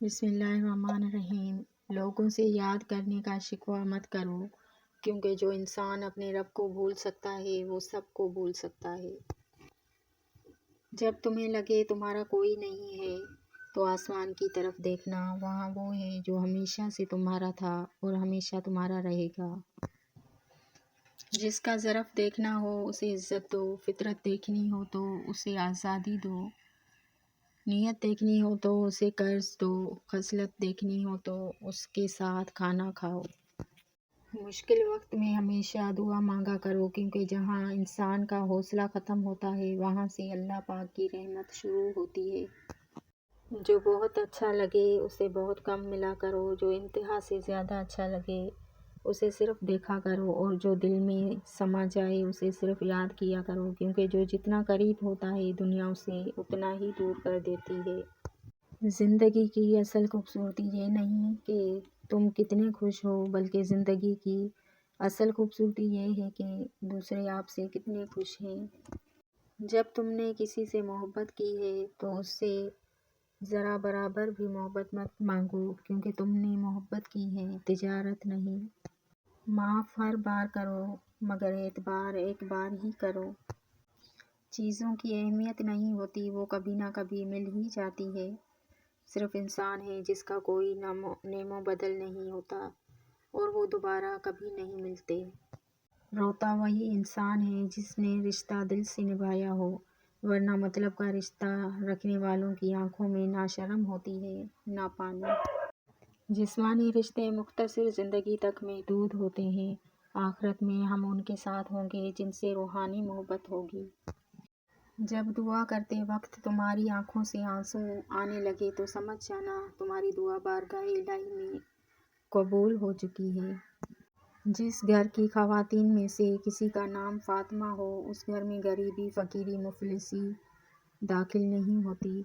بسم اللہ الرحمن الرحیم۔ لوگوں سے یاد کرنے کا شکوہ مت کرو، کیونکہ جو انسان اپنے رب کو بھول سکتا ہے وہ سب کو بھول سکتا ہے۔ جب تمہیں لگے تمہارا کوئی نہیں ہے تو آسمان کی طرف دیکھنا، وہاں وہ ہے جو ہمیشہ سے تمہارا تھا اور ہمیشہ تمہارا رہے گا۔ جس کا ظرف دیکھنا ہو اسے عزت دو، فطرت دیکھنی ہو تو اسے آزادی دو، نیت دیکھنی ہو تو اسے قرض دو، خصلت دیکھنی ہو تو اس کے ساتھ کھانا کھاؤ۔ مشکل وقت میں ہمیشہ دعا مانگا کرو، کیونکہ جہاں انسان کا حوصلہ ختم ہوتا ہے وہاں سے اللہ پاک کی رحمت شروع ہوتی ہے۔ جو بہت اچھا لگے اسے بہت کم ملا کرو، جو انتہا سے زیادہ اچھا لگے اسے صرف دیکھا کرو، اور جو دل میں سما جائے اسے صرف یاد کیا کرو، کیونکہ جو جتنا قریب ہوتا ہے دنیا اسے اتنا ہی دور کر دیتی ہے۔ زندگی کی اصل خوبصورتی یہ نہیں کہ تم کتنے خوش ہو، بلکہ زندگی کی اصل خوبصورتی یہ ہے کہ دوسرے آپ سے کتنے خوش ہیں۔ جب تم نے کسی سے محبت کی ہے تو اس سے ذرا برابر بھی محبت مت مانگو، کیونکہ تم نے محبت کی ہے، تجارت نہیں۔ معاف ہر بار کرو مگر اعتبار ایک بار ہی کرو۔ چیزوں کی اہمیت نہیں ہوتی، وہ کبھی نہ کبھی مل ہی جاتی ہے۔ صرف انسان ہے جس کا کوئی نیم و بدل نہیں ہوتا اور وہ دوبارہ کبھی نہیں ملتے۔ روتا وہی انسان ہے جس نے رشتہ دل سے نبھایا ہو، ورنہ مطلب کا رشتہ رکھنے والوں کی آنکھوں میں نہ شرم ہوتی ہے نہ پانی۔ جسمانی رشتے مختصر زندگی تک محدود ہوتے ہیں، آخرت میں ہم ان کے ساتھ ہوں گے جن سے روحانی محبت ہوگی۔ جب دعا کرتے وقت تمہاری آنکھوں سے آنسو آنے لگے تو سمجھ جانا تمہاری دعا بارگاہ الہی میں قبول ہو چکی ہے۔ جس گھر کی خواتین میں سے کسی کا نام فاطمہ ہو، اس گھر میں غریبی، فقیری، مفلسی داخل نہیں ہوتی۔